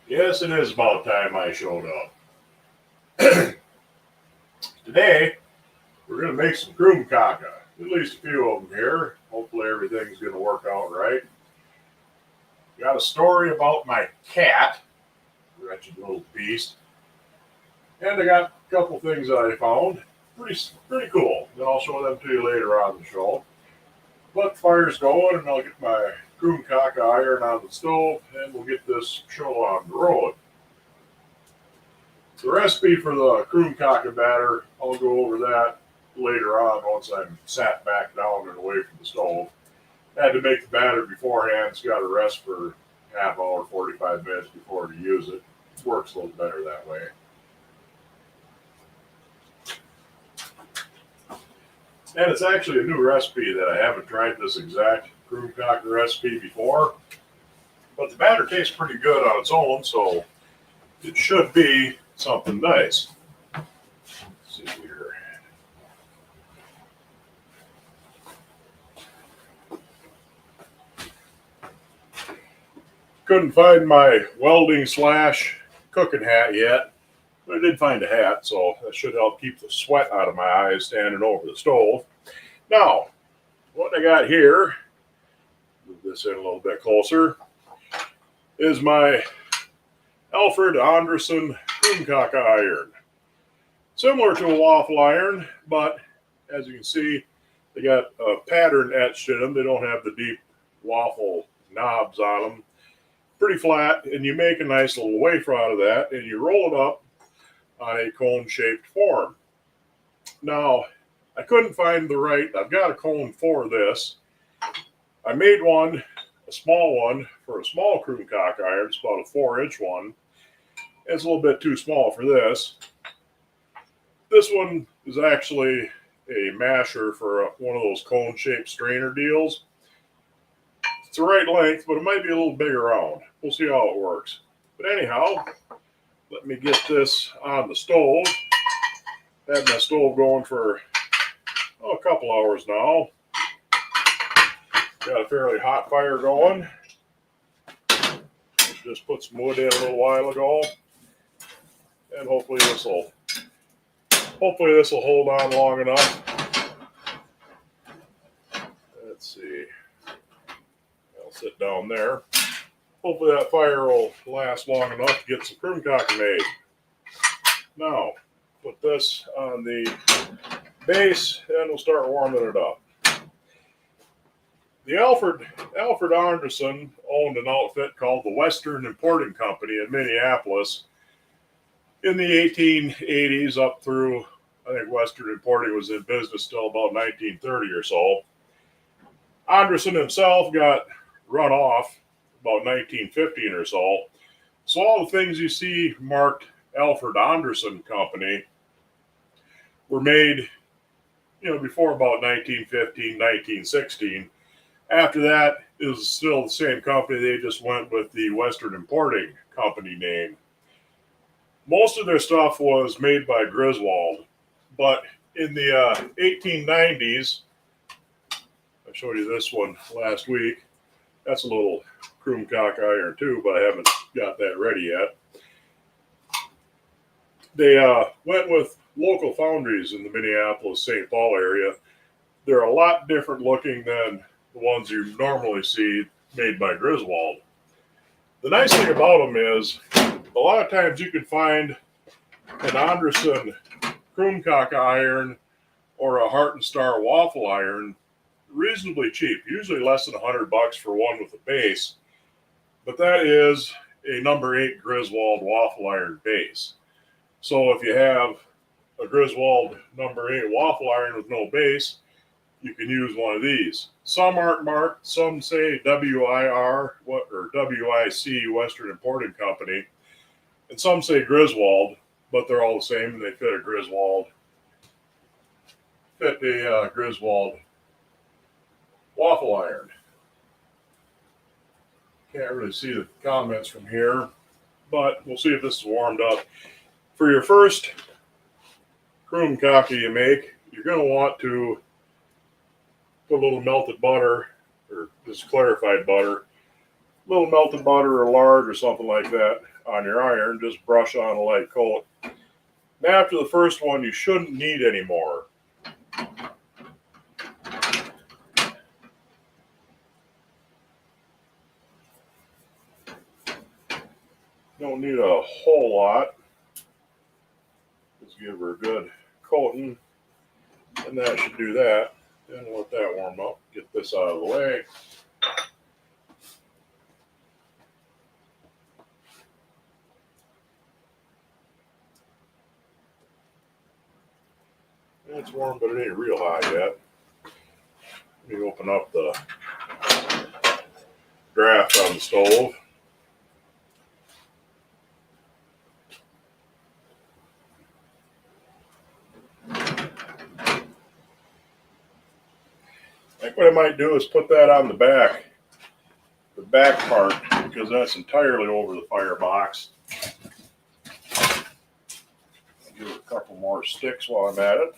Yes, it is about time I showed up. Today, we're going to make some krumkake. At least a few of them here. Hopefully everything's going to work out right. Got a story about my cat, wretched little beast. And I got a couple things that I found. Pretty cool. Then I'll show them to you later on the show. But the fire's going and I'll get my krumkake iron on the stove and we'll get this show on the road. The recipe for the krumkake batter, I'll go over that later on once I'm sat back down and away from the stove. I had to make the batter beforehand. It's got to rest for half hour, 45 minutes before to use it. It works a little better that way. And it's actually a new recipe that I haven't tried this exact krumkake recipe before. But the batter tastes pretty good on its own, so it should be something nice. Let's see here. Couldn't find my welding / cooking hat yet, but I did find a hat, so that should help keep the sweat out of my eyes standing over the stove. Now, what I got here, move this in a little bit closer, is my Alfred Anderson krumkake iron. Similar to a waffle iron, but as you can see, they got a pattern etched in them. They don't have the deep waffle knobs on them. Pretty flat, and you make a nice little wafer out of that, and you roll it up on a cone-shaped form. Now, I couldn't find the right, I've got a cone for this. I made one, a small one, for a small krumkake iron. It's about a 4-inch one. It's a little bit too small for this. This one is actually a masher for one of those cone-shaped strainer deals. It's the right length, but it might be a little big around. We'll see how it works. But anyhow, let me get this on the stove. Had my stove going for a couple hours now. Got a fairly hot fire going. Just put some wood in a little while ago. And hopefully this will hold on long enough. Let's see. I'll sit down there. Hopefully that fire will last long enough to get some krumkake made. Now, put this on the base and we'll start warming it up. The Alfred Anderson owned an outfit called the Western Importing Company in Minneapolis in the 1880s up through, I think Western Importing was in business till about 1930 or so. Anderson himself got run off about 1915 or so. So all the things you see marked Alfred Anderson Company were made, before about 1915, 1916. After that, it was still the same company. They just went with the Western Importing Company name. Most of their stuff was made by Griswold, but in the 1890s, I showed you this one last week. That's a little krumkake iron too, but I haven't got that ready yet. They went with local foundries in the Minneapolis-St. Paul area. They're a lot different looking than the ones you normally see made by Griswold. The nice thing about them is a lot of times you can find an Anderson krumkake iron or a Heart and Star waffle iron reasonably cheap, usually less than $100 for one with a base. But that is a number 8 Griswold waffle iron base. So if you have a Griswold number 8 waffle iron with no base, you can use one of these. Some aren't marked. Some say WIR or WIC, Western Importing Company, and some say Griswold, but they're all the same and they fit a Griswold waffle iron. Can't really see the comments from here, but we'll see if this is warmed up. For your first krumkake you make, you're going to want to put a little melted butter, or just clarified butter, a little melted butter or lard or something like that on your iron, just brush on a light coat. And after the first one, you shouldn't need any more. Don't need a whole lot. Just give her a good coating, and that should do that. Then we'll let that warm up. Get this out of the way. It's warm, but it ain't real hot yet. Let me open up the draft on the stove. I think what I might do is put that on the back part, because that's entirely over the firebox. Give it a couple more sticks while I'm at it.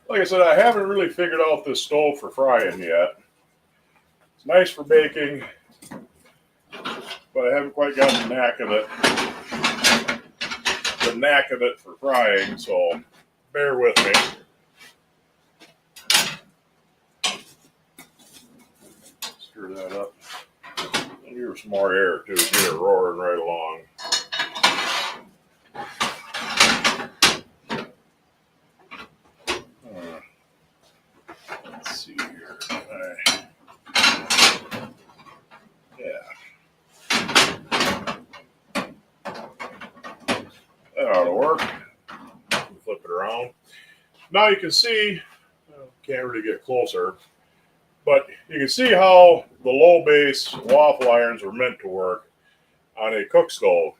Like I said, I haven't really figured out this stove for frying yet. It's nice for baking, but I haven't quite got the knack of it for frying, so bear with me. Stir that up. And give her some more air too, get it roaring right along. Let's see here. That ought to work. Flip it around. Now you can see, can't really get closer, but you can see how the low base waffle irons are meant to work on a cook stove,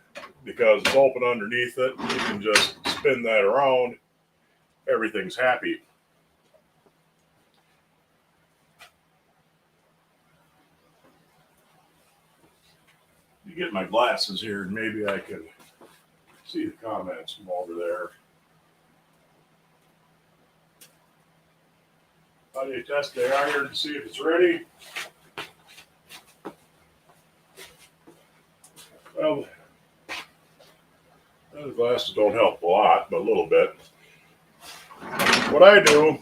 because it's open underneath it. You can just spin that around. Everything's happy. You get my glasses here, and maybe I can see the comments from over there. How do you test the iron to see if it's ready? Well, the glasses don't help a lot, but a little bit. What I do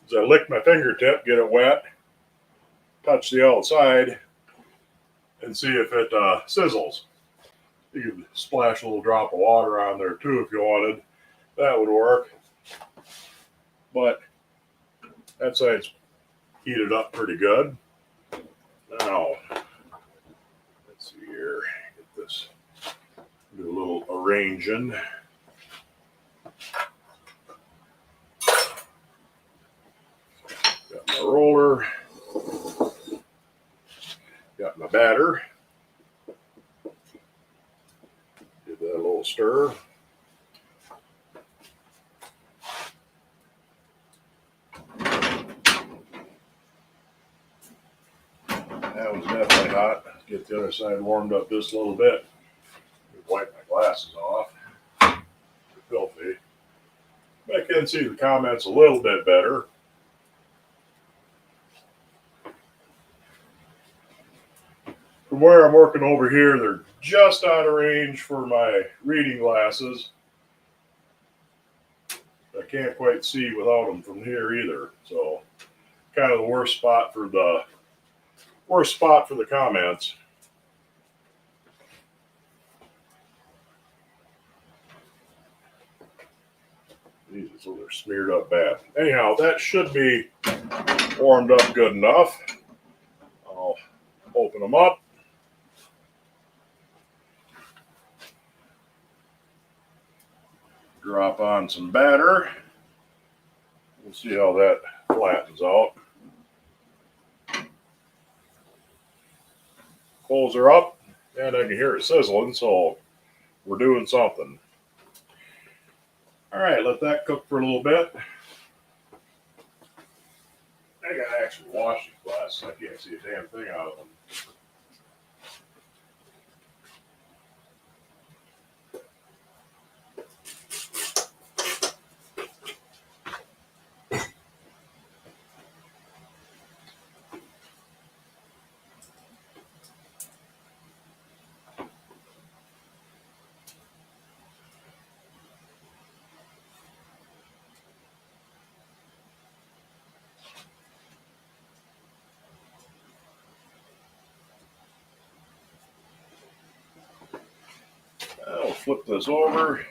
is I lick my fingertip, get it wet, touch the outside, and see if it sizzles. You could splash a little drop of water on there too if you wanted. That would work. But that side's heated up pretty good. Now, let's see here. Get this. Do a little arranging. Got my roller. Got my batter. Give that a little stir. That was definitely hot. Get the other side warmed up just a little bit. Wipe my glasses off. They're filthy. I can see the comments a little bit better. From where I'm working over here, they're just out of range for my reading glasses. I can't quite see without them from here either. So, kind of the worst spot for the comments. Jesus, so they're smeared up bad. Anyhow, that should be warmed up good enough. I'll open them up. Drop on some batter. We'll see how that flattens out. Close her up, and I can hear it sizzling, so we're doing something. All right, let that cook for a little bit. I gotta actually wash these glasses. I can't see a damn thing out of them. flip this over.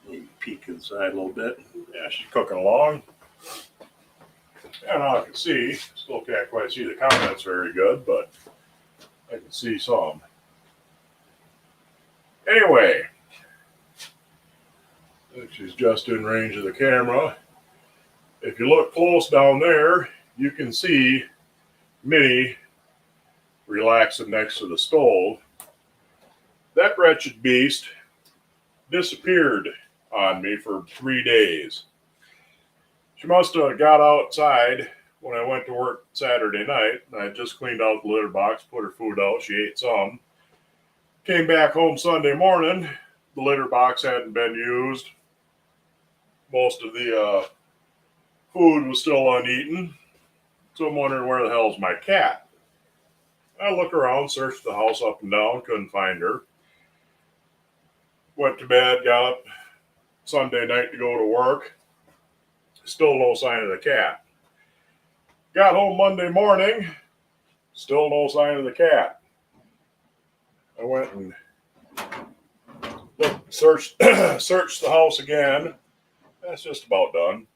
Maybe peek inside a little bit. Yeah, she's cooking along. And I can see, still can't quite see the comments very good, but I can see some. Anyway, I think she's just in range of the camera. If you look close down there, you can see Minnie relaxing next to the stove. That wretched beast disappeared on me for 3 days. She must have got outside when I went to work Saturday night. I just cleaned out the litter box, put her food out, she ate some. Came back home Sunday morning, the litter box hadn't been used. Most of the food was still uneaten. So I'm wondering where the hell's my cat? I look around, searched the house up and down, couldn't find her. Went to bed, got up Sunday night to go to work. Still no sign of the cat. Got home Monday morning, still no sign of the cat. I went and searched the house again. That's just about done.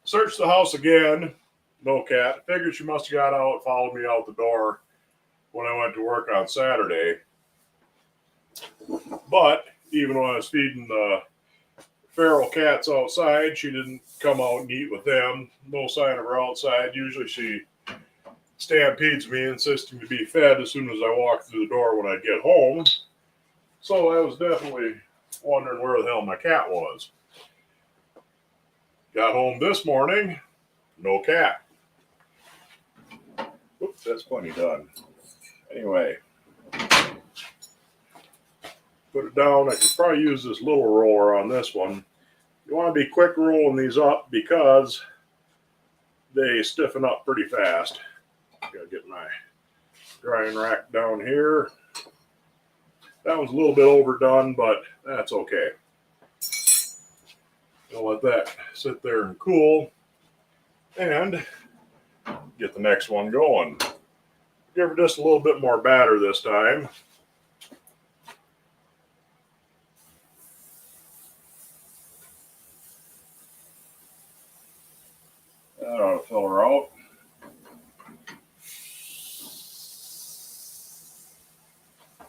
Searched the house again, no cat. Figured she must have got out, followed me out the door when I went to work on Saturday. But even when I was feeding the feral cats outside, she didn't come out and eat with them. No sign of her outside. Usually she stampedes me, insisting to be fed as soon as I walk through the door when I get home. So I was definitely wondering where the hell my cat was. Got home this morning, no cat. Oops, that's plenty done. Anyway, put it down. I could probably use this little roller on this one. You want to be quick rolling these up because they stiffen up pretty fast. Gotta get my drying rack down here. That one's a little bit overdone, but that's okay. I'll let that sit there and cool and get the next one going. Give her just a little bit more batter this time. That ought to fill her out.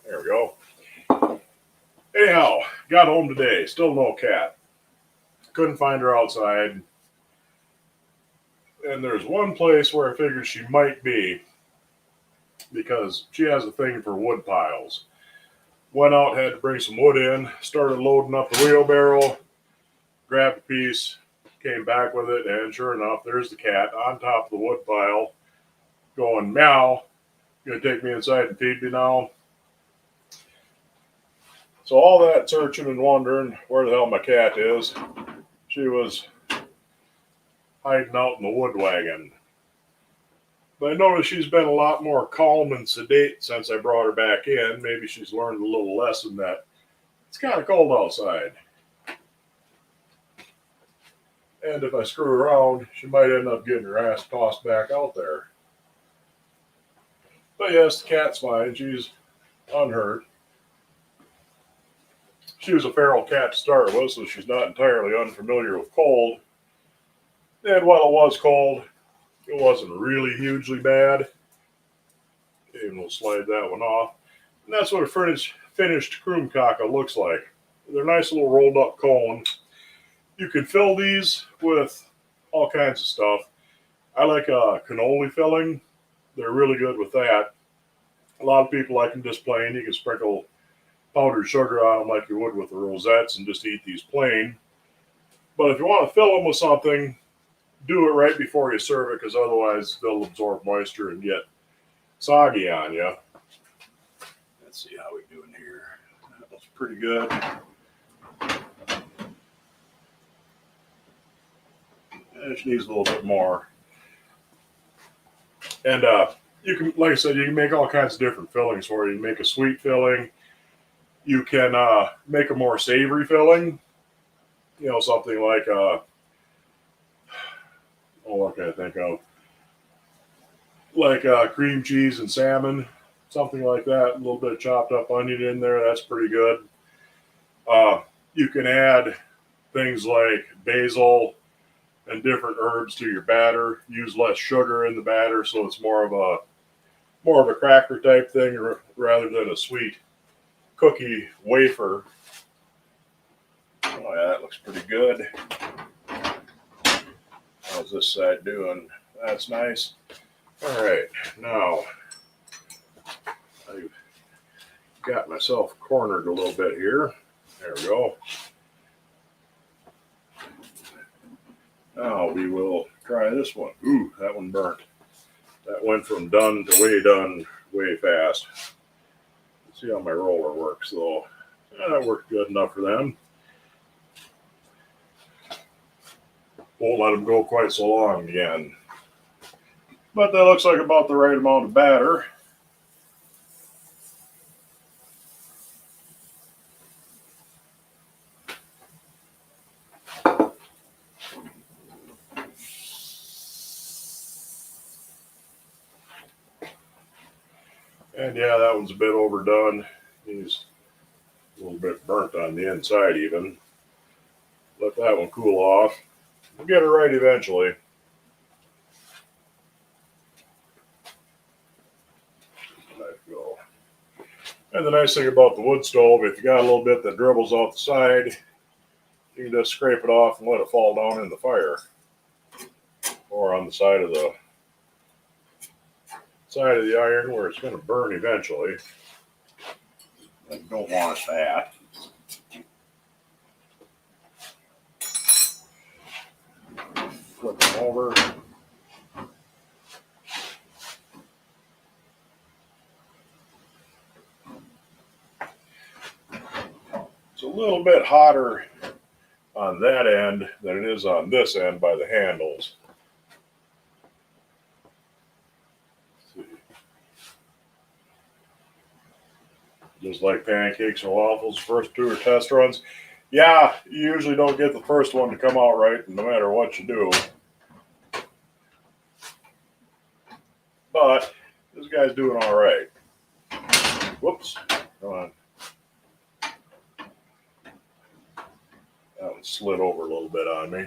There we go. Anyhow, got home today. Still no cat. Couldn't find her outside. And there's one place where I figured she might be because she has a thing for wood piles. Went out, had to bring some wood in, started loading up the wheelbarrow, grabbed a piece, came back with it, and sure enough, there's the cat on top of the wood pile going, meow, you gonna take me inside and feed me now? So all that searching and wondering where the hell my cat is, she was hiding out in the wood wagon. But I noticed she's been a lot more calm and sedate since I brought her back in. Maybe she's learned a little lesson that it's kind of cold outside. And if I screw around, she might end up getting her ass tossed back out there. But yes, the cat's fine. She's unhurt. She was a feral cat to start with, so she's not entirely unfamiliar with cold. And while it was cold, it wasn't really hugely bad. Okay, we'll slide that one off. And that's what a finished krumkake looks like. They're nice little rolled up cones. You can fill these with all kinds of stuff. I like a cannoli filling. They're really good with that. A lot of people like them just plain. You can sprinkle powdered sugar on them like you would with the rosettes and just eat these plain. But if you want to fill them with something, do it right before you serve it, because otherwise they'll absorb moisture and get soggy on you. Let's see how we're doing here. That looks pretty good. And she needs a little bit more. And you can, like I said, you can make all kinds of different fillings for it. You can make a sweet filling. You can make a more savory filling. You know, something like, what can I think of? Like cream cheese and salmon. something like that. A little bit of chopped up onion in there. That's pretty good. You can add things like basil and different herbs to your batter. Use less sugar in the batter, so it's more of a cracker type thing rather than a sweet cookie wafer. Oh yeah, that looks pretty good. How's this side doing? That's nice. All right, now I've got myself cornered a little bit here. There we go. Now we will try this one. Ooh, that one burnt. That went from done way fast. Let's see how my roller works though. That worked good enough for them. Won't let them go quite so long again. But that looks like about the right amount of batter. And yeah, that one's a bit overdone. He's a little bit burnt on the inside even. Let that one cool off. We'll get it right eventually. Let go. And the nice thing about the wood stove, if you got a little bit that dribbles off the side, you can just scrape it off and let it fall down in the fire. Or on the side of the iron where it's going to burn eventually. I don't want that. Flip them over. It's a little bit hotter on that end than it is on this end by the handles. Let's see. Just like pancakes or waffles, first two are test runs. Yeah, you usually don't get the first one to come out right no matter what you do. But this guy's doing all right. Whoops. Come on. That one slid over a little bit on me.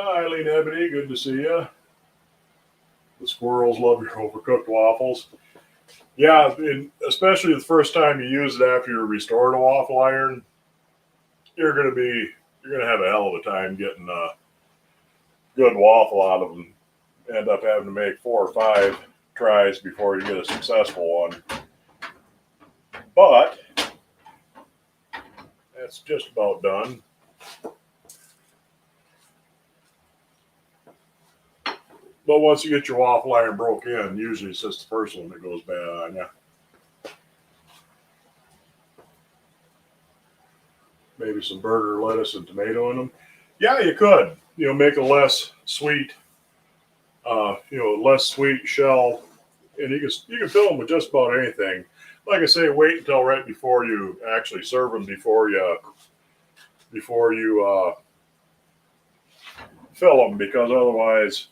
Eileen Ebony, good to see you. The squirrels love your overcooked waffles. Yeah, especially the first time you use it after you restored a waffle iron, you're gonna have a hell of a time getting a good waffle out of them. End up having to make 4 or 5 tries before you get a successful one. But that's just about done. But once you get your waffle iron broke in, usually it's just the first one that goes bad on you. Maybe some burger lettuce and tomato in them. Yeah, you could. Make a less sweet, less sweet shell, and you can fill them with just about anything. Like I say, wait until right before you actually serve them before you fill them, because otherwise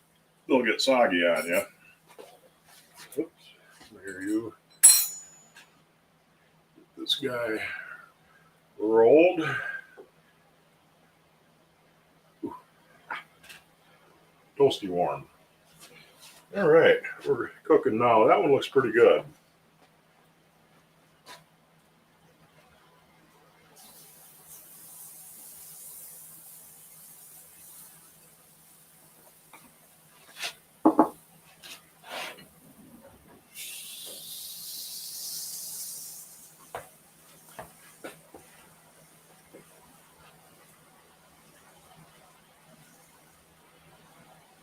they'll get soggy on you. Oops, here you. Get this guy rolled. Ooh. Toasty warm. All right, we're cooking now. That one looks pretty good.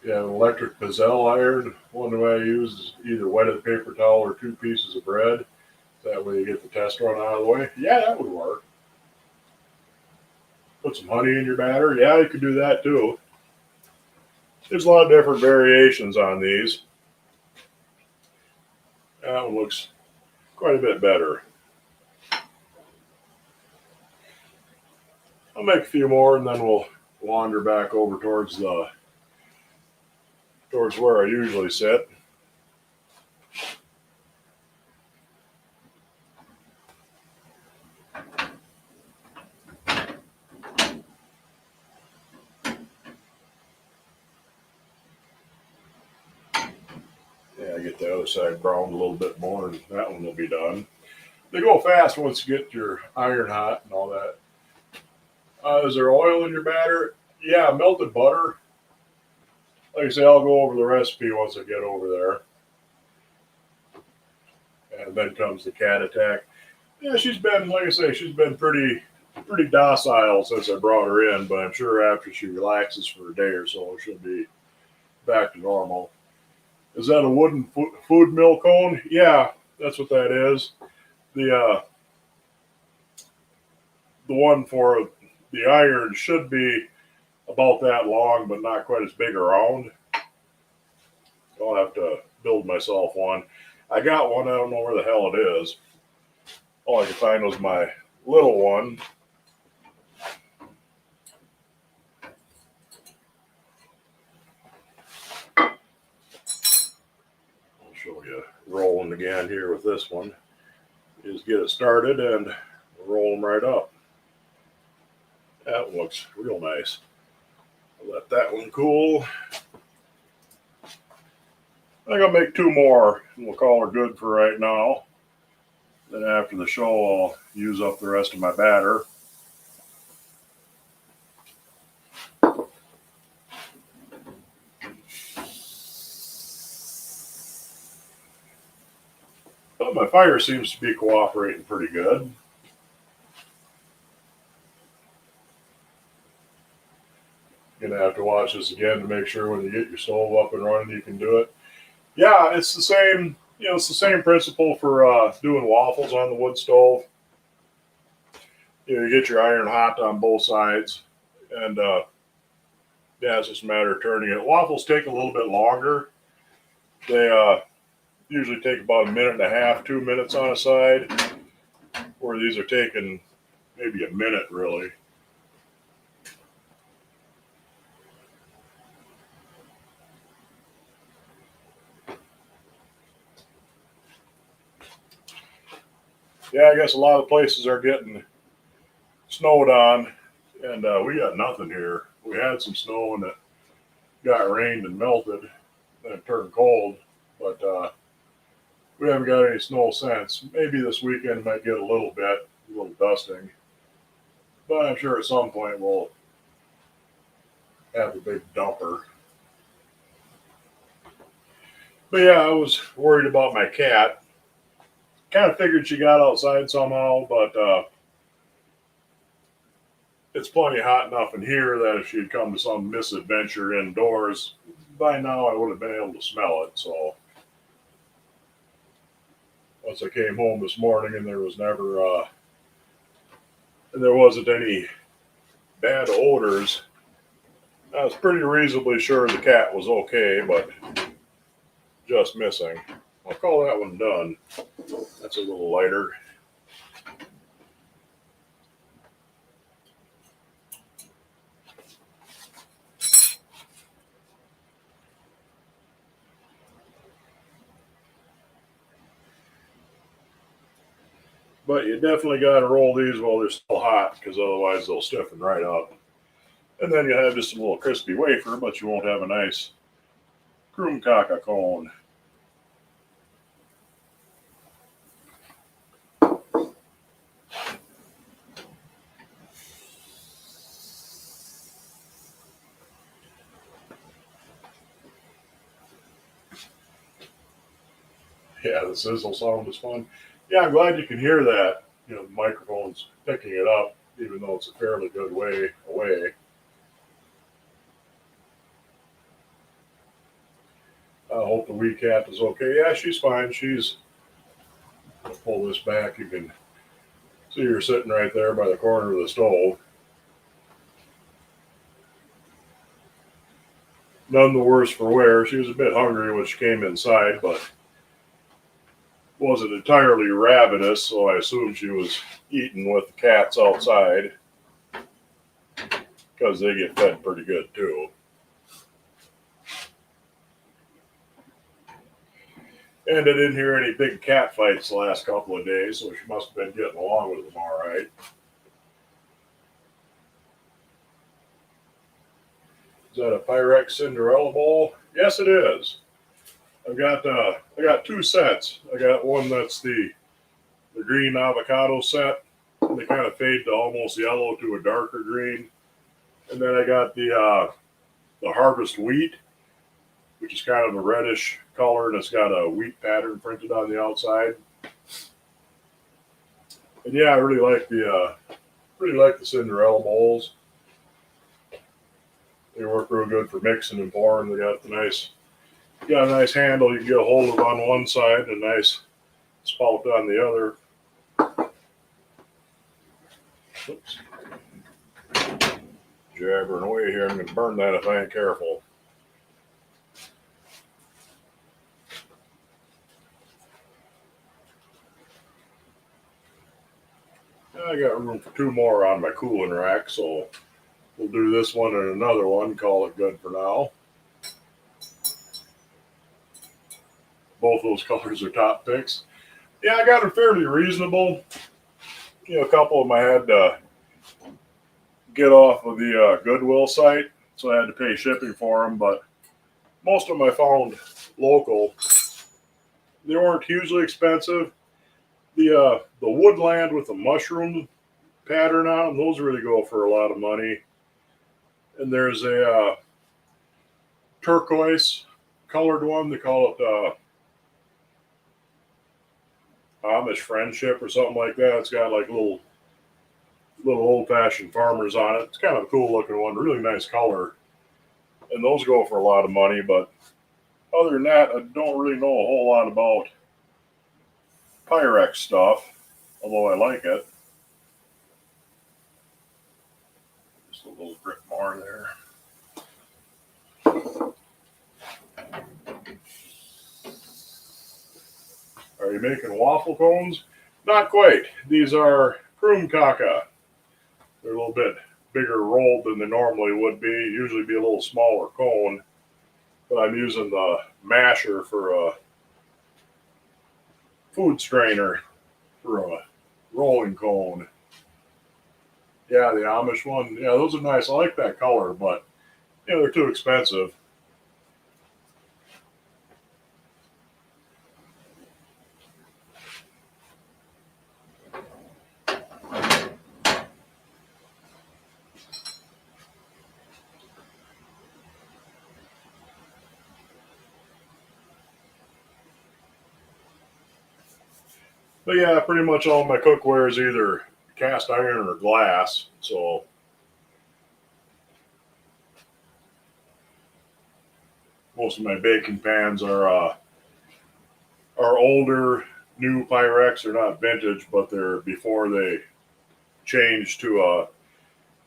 Yeah, an electric Pizzelle iron. One way I use is either wetted paper towel or 2 pieces of bread. That way you get the test run out of the way. Yeah, that would work. Put some honey in your batter. Yeah, you could do that too. There's a lot of different variations on these. That one looks quite a bit better. I'll make a few more and then we'll wander back over towards where I usually sit. I get the other side browned a little bit more, and that one will be done. They go fast once you get your iron hot and all that. Is there oil in your batter? Yeah, melted butter. Like I say, I'll go over the recipe once I get over there. And then comes the cat attack. Yeah, she's been, like I say, she's been pretty docile since I brought her in, but I'm sure after she relaxes for a day or so, she'll be back to normal. Is that a wooden food mill cone? Yeah, that's what that is. The one for the iron should be about that long, but not quite as big around. I'll have to build myself one. I got one. I don't know where the hell it is. All I can find was my little one. I'll show you rolling again here with this one. Just get it started and roll them right up. That looks real nice. I'll let that one cool. I think I'll make 2 more, and we'll call her good for right now. Then after the show, I'll use up the rest of my batter. But my fire seems to be cooperating pretty good. You're gonna have to watch this again to make sure when you get your stove up and running, you can do it. Yeah, it's the same. It's the same principle for doing waffles on the wood stove. You get your iron hot on both sides, and yeah, it's just a matter of turning it. Waffles take a little bit longer. They usually take about 1.5 minutes, 2 minutes on a side, where these are taking maybe a minute, really. Yeah, I guess a lot of places are getting snowed on, and we got nothing here. We had some snow and it got rained and melted, then it turned cold, but we haven't got any snow since. Maybe this weekend might get a little dusting, but I'm sure at some point we'll have a big dumper. But yeah, I was worried about my cat. Kind of figured she got outside somehow, but it's plenty hot enough in here that if she'd come to some misadventure indoors, by now I would have been able to smell it. So once I came home this morning and there wasn't any bad odors, I was pretty reasonably sure the cat was okay, but just missing. I'll call that one done. That's a little lighter. But you definitely got to roll these while they're still hot, because otherwise they'll stiffen right up. And then you have just a little crispy wafer, but you won't have a nice Krumkake cone. Yeah, the sizzle sound is fun. Yeah, I'm glad you can hear that. The microphone's picking it up, even though it's a fairly good way away. I hope the wee cat is okay. Yeah, she's fine. I'll pull this back. You can see her sitting right there by the corner of the stove. None the worse for wear. She was a bit hungry when she came inside, but wasn't entirely ravenous, so I assumed she was eating with the cats outside, because they get fed pretty good too. And I didn't hear any big cat fights the last couple of days, so she must have been getting along with them all right. Is that a Pyrex Cinderella bowl? Yes, it is. I got two sets. I got one that's the green avocado set. They kind of fade to almost yellow to a darker green. And then I got the harvest wheat, which is kind of a reddish color, and it's got a wheat pattern printed on the outside. And yeah, I really like the Cinderella bowls. They work real good for mixing and pouring. They got a nice handle you can get a hold of on one side, and a nice spout on the other. Oops. Jabbering away here. I'm going to burn that if I ain't careful. I got room for two more on my cooling rack, so we'll do this one and another one. Call it good for now. Both those colors are top picks. Yeah, I got them fairly reasonable. A couple of them I had to get off of the Goodwill site, so I had to pay shipping for them, but most of them I found local. They weren't hugely expensive. The woodland with the mushroom pattern on them, those really go for a lot of money. And there's a turquoise colored one. They call it Amish Friendship or something like that. It's got like little old-fashioned farmers on it. It's kind of a cool looking one, really nice color. And those go for a lot of money, but other than that, I don't really know a whole lot about Pyrex stuff, although I like it. Just a little bit more there. Are you making waffle cones? Not quite. These are Krumkake. They're a little bit bigger rolled than they normally would be. Usually be a little smaller cone, but I'm using the masher for a food strainer for a rolling cone. Yeah, the Amish one. Yeah, those are nice. I like that color, but they're too expensive. But yeah, pretty much all my cookware is either cast iron or glass. So most of my baking pans are older, new Pyrex. They're not vintage, but they're before they changed to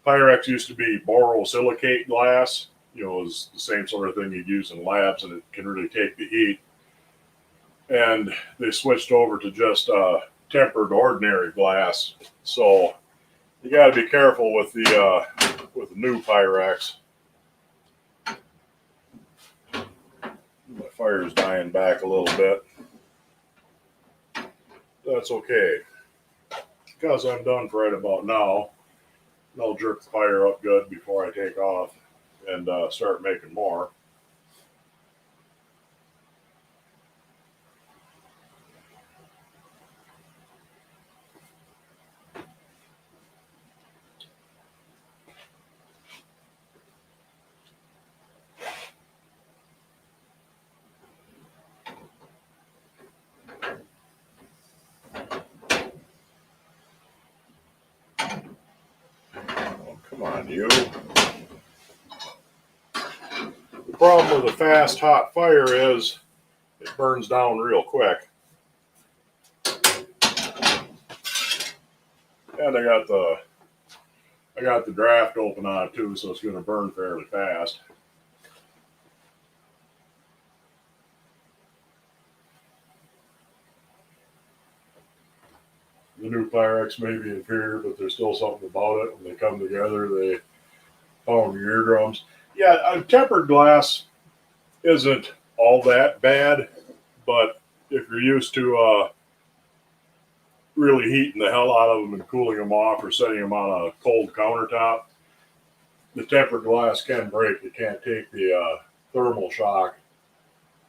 Pyrex used to be borosilicate glass. It was the same sort of thing you'd use in labs, and it can really take the heat. And they switched over to just tempered ordinary glass. So you got to be careful with the new Pyrex. My fire's dying back a little bit. That's okay, because I'm done for right about now. I'll jerk the fire up good before I take off and start making more. Come on, you. The problem with a fast, hot fire is it burns down real quick. And I got the draft open on it too, so it's going to burn fairly fast. The new Pyrex may be inferior, but there's still something about it. When they come together, they pound your eardrums. Yeah, tempered glass isn't all that bad, but if you're used to really heating the hell out of them and cooling them off or setting them on a cold countertop, the tempered glass can break. It can't take the thermal shock.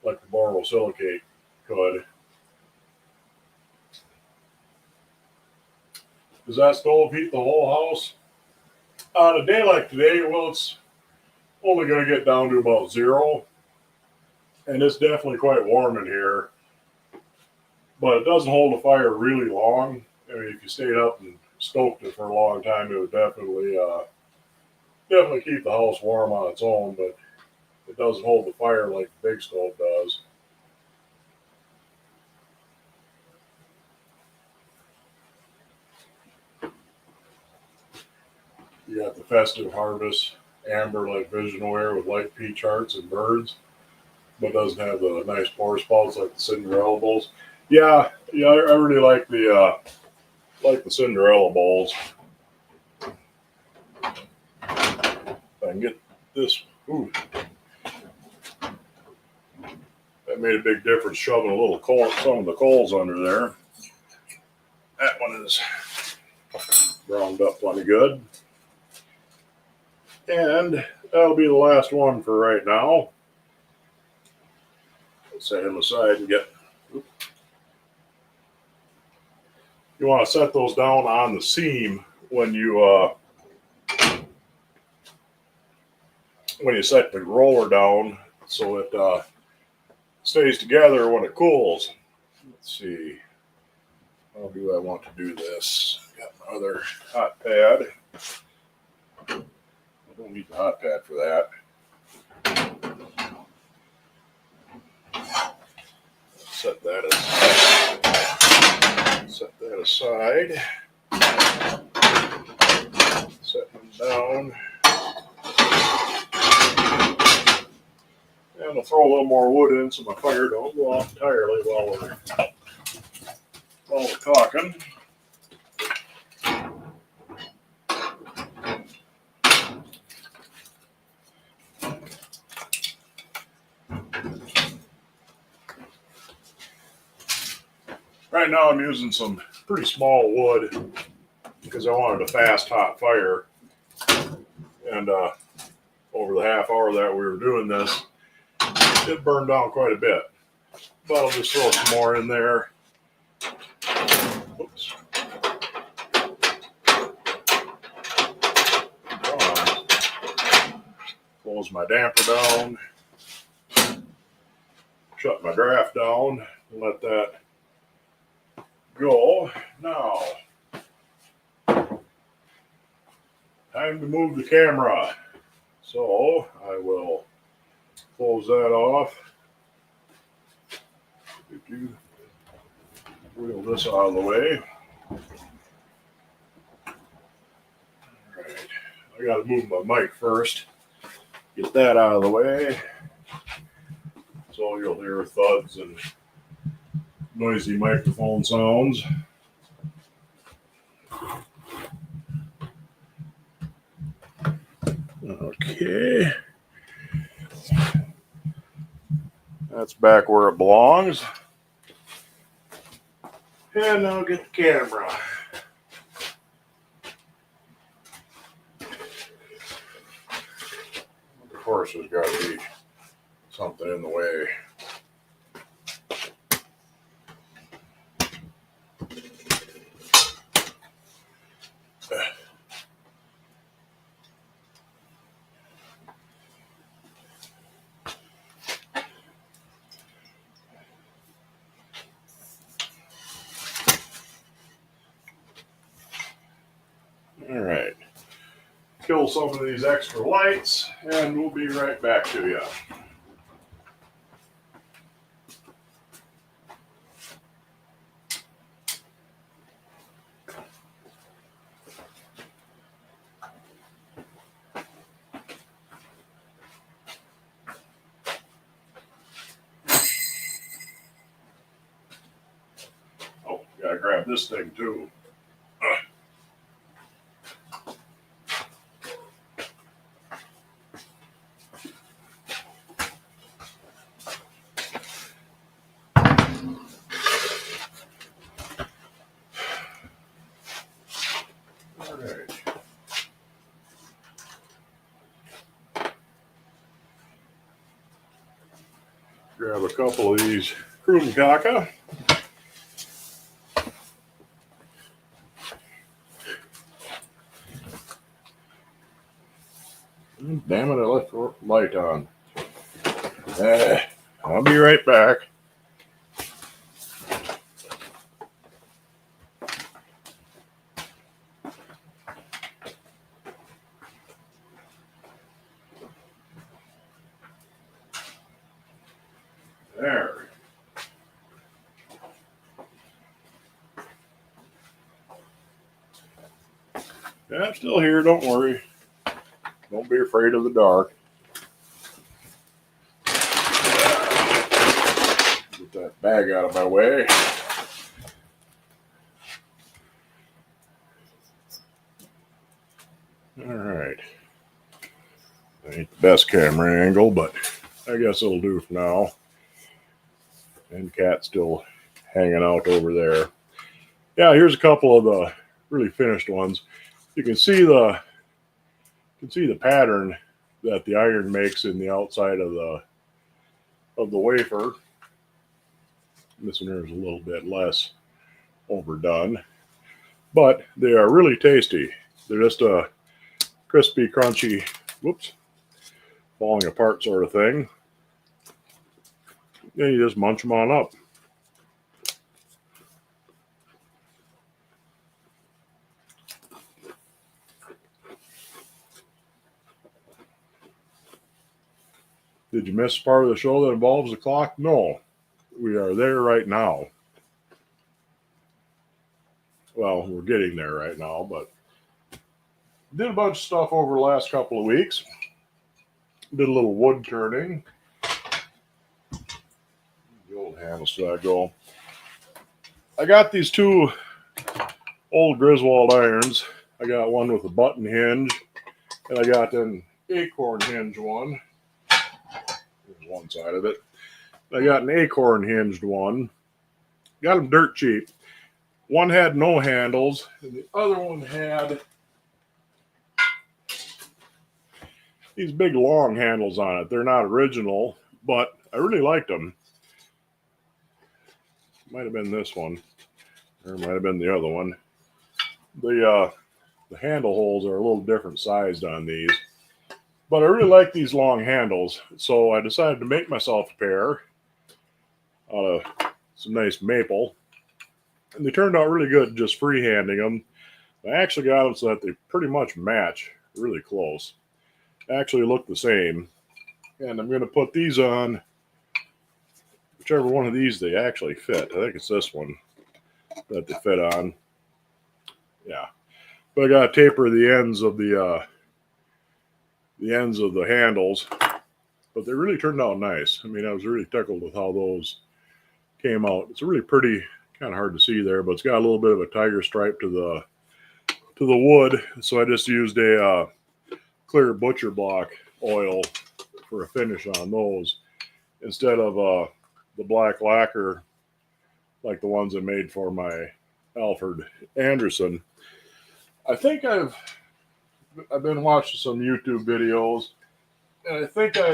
like the borosilicate could. Does that stove heat the whole house? On a day like today, well, it's only going to get down to about 0. And it's definitely quite warm in here. But it doesn't hold the fire really long. I mean, if you stayed up and stoked it for a long time, it would definitely keep the house warm on its own. But it doesn't hold the fire like the big stove does. You got the festive harvest amber like visionware with light peach hearts and birds, but doesn't have the nice pour spouts like the Cinderella bowls. Yeah, I really like the Cinderella bowls. If I can get this, ooh, that made a big difference shoving a little coal, some of the coals under there. That one is browned up plenty good. And that'll be the last one for right now. Let's set him aside and get. You want to set those down on the seam when you set the roller down, so it stays together when it cools. Let's see. How do I want to do this? Got my other hot pad. I don't need the hot pad for that. Set that aside. Set them down. And I'll throw a little more wood in so my fire don't go out entirely while we're talking. Right now I'm using some pretty small wood because I wanted a fast, hot fire. And over the half hour that we were doing this, it burned down quite a bit. But I'll just throw some more in there. Oops. Close my damper down. Shut my draft down. Let that go. Now, time to move the camera. So I will close that off. Wheel this out of the way. Alright, I gotta move my mic first. Get that out of the way. So you'll hear thuds and noisy microphone sounds. Okay. That's back where it belongs. And now get the camera. Of course, there's got to be something in the way. All right. Kill some of these extra lights, and we'll be right back to you. Oh, gotta grab this thing too. Grab a couple of these Krumkake. Damn it, I left the light on. I'll be right back. There. Yeah, I'm still here, don't worry. Don't be afraid of the dark. Get that bag out of my way. Alright. Ain't the best camera angle, but I guess it'll do for now. And Cat's still hanging out over there. Yeah, here's a couple of the really finished ones. You can see the pattern that the iron makes in the outside of the wafer. This one here is a little bit less overdone, but they are really tasty. They're just a crispy, crunchy, whoops, falling apart sort of thing. Then you just munch them on up. Did you miss part of the show that involves the clock? No, we are there right now. Well, we're getting there right now, but did a bunch of stuff over the last couple of weeks. Did a little wood turning. The old handle still go. I got these two old Griswold irons. I got one with a button hinge, and I got an acorn hinge one. There's one side of it. I got an acorn hinged one. Got them dirt cheap. One had no handles, and the other one had these big long handles on it. They're not original, but I really liked them. Might have been this one, or it might have been the other one. The handle holes are a little different sized on these, but I really like these long handles, so I decided to make myself a pair out of some nice maple, and they turned out really good just freehanding them. I actually got them so that they pretty much match really close. Actually look the same, and I'm going to put these on whichever one of these they actually fit. I think it's this one that they fit on. Yeah, but I got to taper the ends of the handles, but they really turned out nice. I mean, I was really tickled with how those came out. It's really pretty, kind of hard to see there, but it's got a little bit of a tiger stripe to the wood. So I just used a clear butcher block oil for a finish on those instead of the black lacquer like the ones I made for my Alfred Anderson. I think I've been watching some YouTube videos, and I think I'm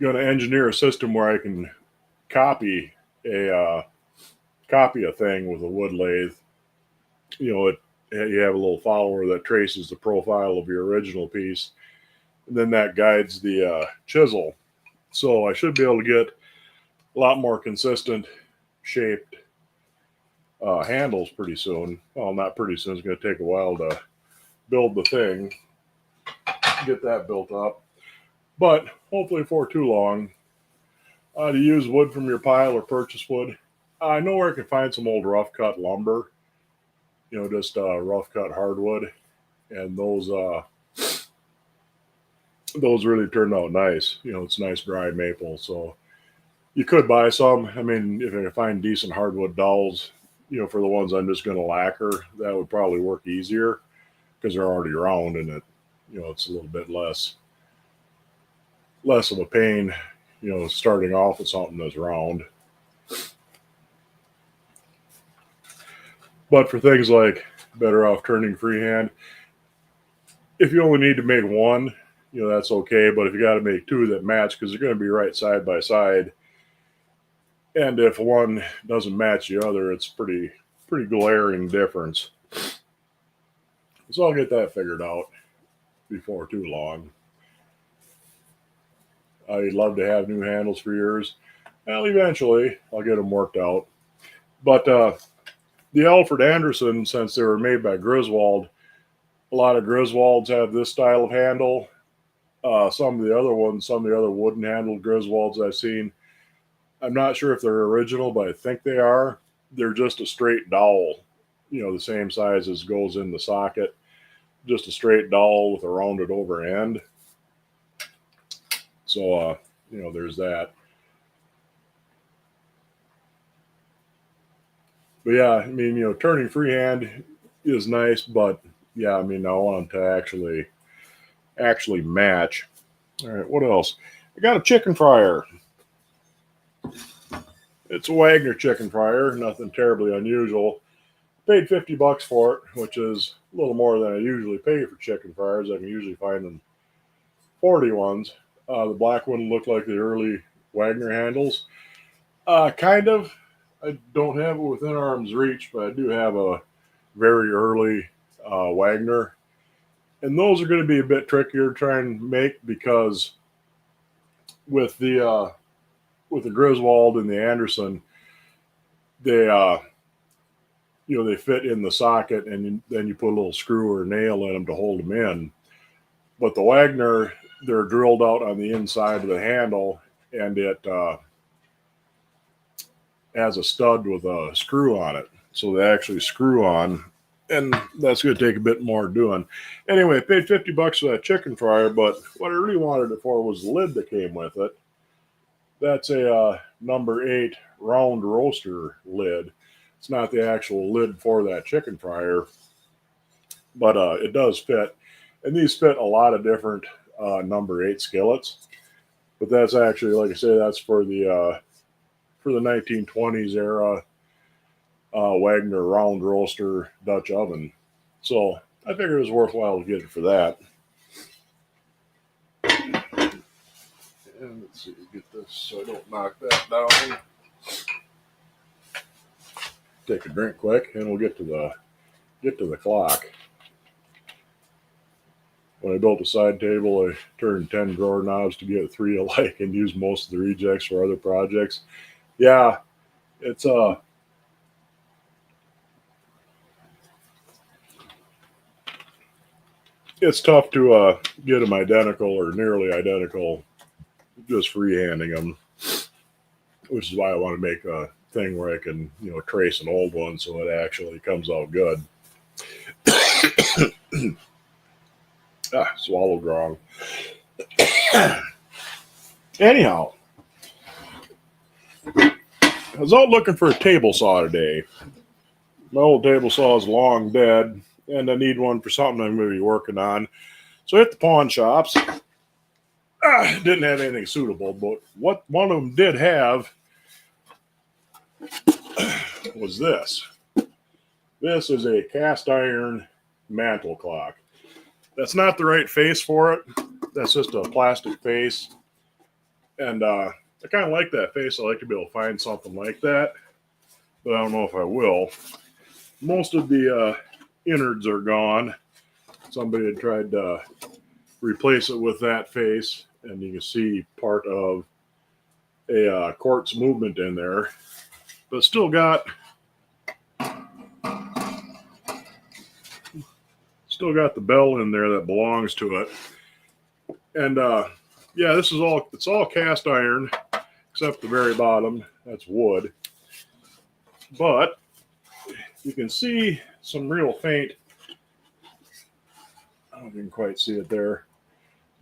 going to engineer a system where I can copy a thing with a wood lathe. You know, you have a little follower that traces the profile of your original piece, and then that guides the chisel. So I should be able to get a lot more consistent shaped handles pretty soon. Well, not pretty soon. It's going to take a while to build the thing, get that built up. But hopefully before too long, to use wood from your pile or purchase wood. I know where I can find some old rough cut lumber, you know, just rough cut hardwood, and those really turned out nice. You know, it's nice dry maple, so you could buy some. I mean, if I find decent hardwood dowels, you know, for the ones I'm just going to lacquer, that would probably work easier because they're already round, and it, you know, it's a little bit less of a pain, you know, starting off with something that's round. But for things like better off turning freehand, if you only need to make one, that's okay. But if you got to make two that match, because they're going to be right side by side, and if one doesn't match the other, it's pretty glaring difference. So I'll get that figured out before too long. I'd love to have new handles for yours. Well, eventually I'll get them worked out. But the Alfred Anderson, since they were made by Griswold, a lot of Griswolds have this style of handle. Some of the other ones, some of the other wooden handled Griswolds I've seen, I'm not sure if they're original, but I think they are. They're just a straight dowel, the same size as goes in the socket. Just a straight dowel with a rounded over end. So, there's that. But yeah, I mean, turning freehand is nice, but yeah, I mean, I want them to actually match. All right, what else? I got a chicken fryer. It's a Wagner chicken fryer, nothing terribly unusual. Paid $50 for it, which is a little more than I usually pay for chicken fryers. I can usually find them 40 ones. The black one looked like the early Wagner handles. Kind of. I don't have it within arm's reach, but I do have a very early Wagner. And those are going to be a bit trickier to try and make because with the Griswold and the Anderson, they they fit in the socket, and then you put a little screw or nail in them to hold them in. But the Wagner, they're drilled out on the inside of the handle, and it has a stud with a screw on it. So they actually screw on, and that's going to take a bit more doing. Anyway, I paid $50 for that chicken fryer, but what I really wanted it for was the lid that came with it. That's a number 8 round roaster lid. It's not the actual lid for that chicken fryer, but it does fit. And these fit a lot of different number 8 skillets. But that's actually, like I say, that's for the 1920s era Wagner round roaster Dutch oven. So I figured it was worthwhile to get it for that. And let's see, get this so I don't knock that down. Take a drink quick, and we'll get to the clock. When I built a side table, I turned 10 drawer knobs to get 3 alike and used most of the rejects for other projects. Yeah, it's tough to get them identical or nearly identical just freehanding them, which is why I want to make a thing where I can trace an old one so it actually comes out good. Swallowed wrong. Anyhow, I was out looking for a table saw today. My old table saw is long dead, and I need one for something I'm going to be working on. So I hit the pawn shops. Didn't have anything suitable, but what one of them did have was this. This is a cast iron mantle clock. That's not the right face for it. That's just a plastic face. And I kind of like that face. I like to be able to find something like that, but I don't know if I will. Most of the innards are gone. Somebody had tried to replace it with that face, and you can see part of a quartz movement in there, but still got the bell in there that belongs to it. And yeah, it's all cast iron except the very bottom. That's wood. But you can see some real faint. I don't know if you can quite see it there.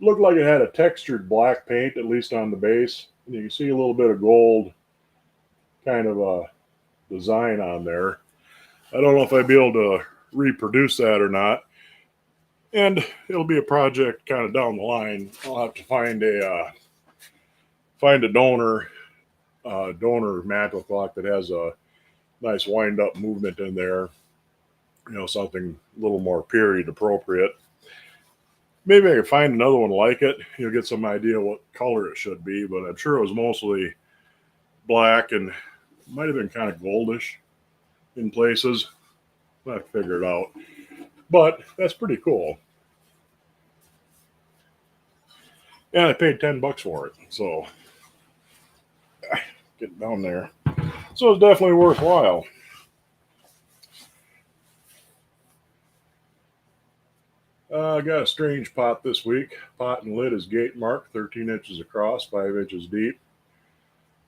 Looked like it had a textured black paint, at least on the base. And you can see a little bit of gold kind of a design on there. I don't know if I'd be able to reproduce that or not. And it'll be a project kind of down the line. I'll have to find a donor mantle clock that has a nice wind up movement in there. Something a little more period appropriate. Maybe I could find another one like it. You'll get some idea what color it should be, but I'm sure it was mostly black and might have been kind of goldish in places. I'll have to figure it out. But that's pretty cool. And I paid $10 for it, so get down there. So it's definitely worthwhile. I got a strange pot this week. Pot and lid is gate marked, 13 inches across, 5 inches deep.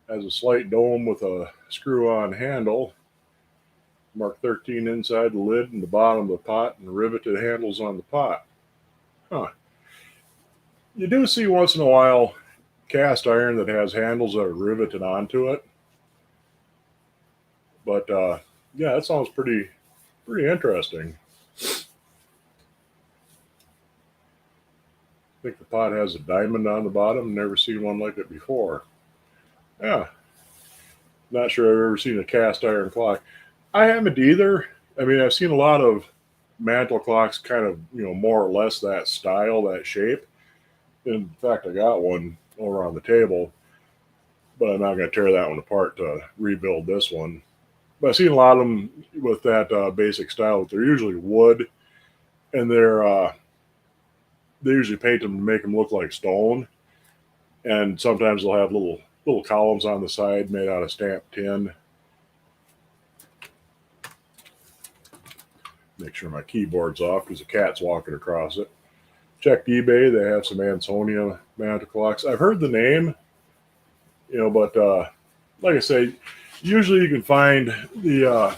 Has a slight dome with a screw-on handle. Mark 13 inside the lid and the bottom of the pot, and riveted handles on the pot. Huh. You do see once in a while cast iron that has handles that are riveted onto it. But yeah, that sounds pretty interesting. I think the pot has a diamond on the bottom. Never seen one like it before. Yeah, not sure I've ever seen a cast iron clock. I haven't either. I mean, I've seen a lot of mantle clocks, kind of more or less that style, that shape. In fact, I got one over on the table, but I'm not going to tear that one apart to rebuild this one. But I've seen a lot of them with that basic style. They're usually wood, and they usually paint them to make them look like stone. And sometimes they'll have little columns on the side made out of stamped tin. Make sure my keyboard's off because the cat's walking across it. Checked eBay. They have some Ansonia mantle clocks. I've heard the name, but like I say, usually you can find the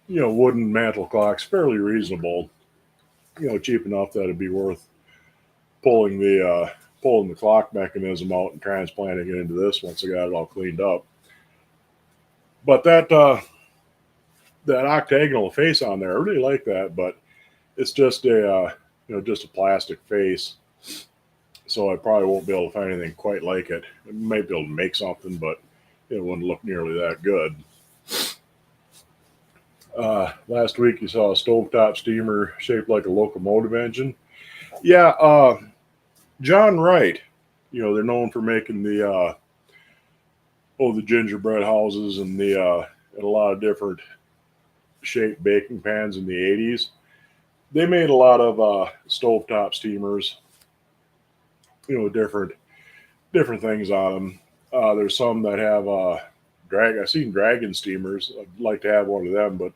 wooden mantle clocks fairly reasonable. Cheap enough that it'd be worth pulling the clock mechanism out and transplanting it into this once I got it all cleaned up. But that octagonal face on there, I really like that, but it's just a plastic face, so I probably won't be able to find anything quite like it. I might be able to make something, but it wouldn't look nearly that good. Last week you saw a stovetop steamer shaped like a locomotive engine. Yeah, John Wright. They're known for making the gingerbread houses and and a lot of different shaped baking pans in the 80s. They made a lot of stovetop steamers, different things on them. There's some that have I've seen dragon steamers. I'd like to have one of them, but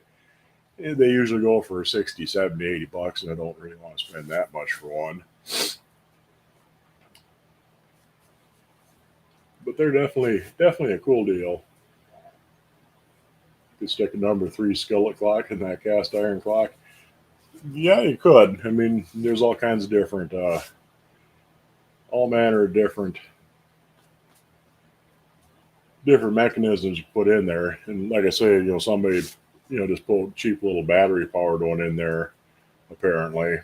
they usually go for 60, 70, $80, and I don't really want to spend that much for one. But they're definitely a cool deal. You could stick a number 3 skillet clock in that cast iron clock. Yeah, you could. I mean, there's all kinds of different, all manner of different mechanisms you put in there. And like I say, somebody, just put a cheap little battery powered one in there, apparently.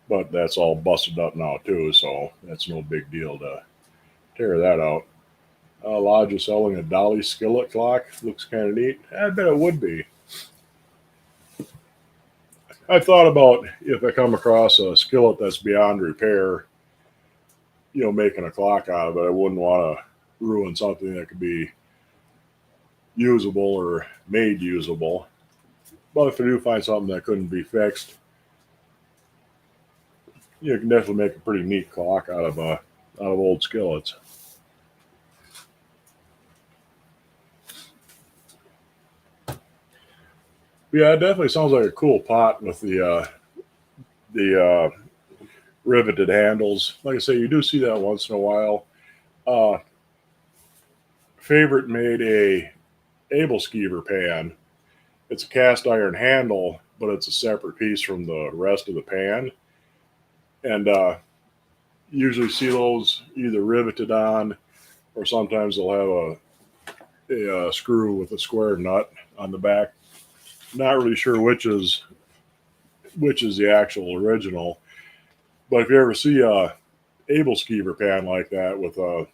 But that's all busted up now too, so that's no big deal to tear that out. Lodge is selling a dolly skillet clock. Looks kind of neat. I bet it would be. I've thought about if I come across a skillet that's beyond repair, making a clock out of it. I wouldn't want to ruin something that could be usable or made usable. But if I do find something that couldn't be fixed, you can definitely make a pretty neat clock out of old skillets. Yeah, it definitely sounds like a cool pot with the riveted handles. Like I say, you do see that once in a while. Favorite made a Abelskever pan. It's a cast iron handle, but it's a separate piece from the rest of the pan. And usually see those either riveted on, or sometimes they'll have a screw with a square nut on the back. Not really sure which is the actual original, but if you ever see a Abelskever pan like that with a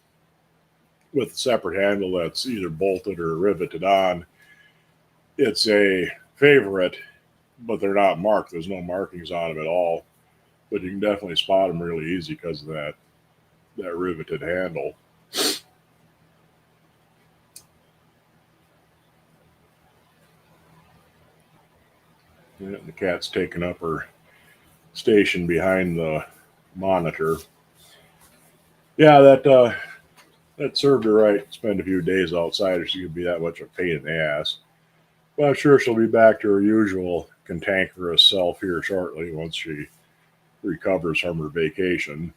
separate handle that's either bolted or riveted on, it's a favorite, but they're not marked. There's no markings on them at all. But you can definitely spot them really easy because of that riveted handle. Yeah, the cat's taking up her station behind the monitor. Yeah, that served her right. Spend a few days outside, or she could be that much of a pain in the ass. But I'm sure she'll be back to her usual cantankerous self here shortly once she recovers from her vacation.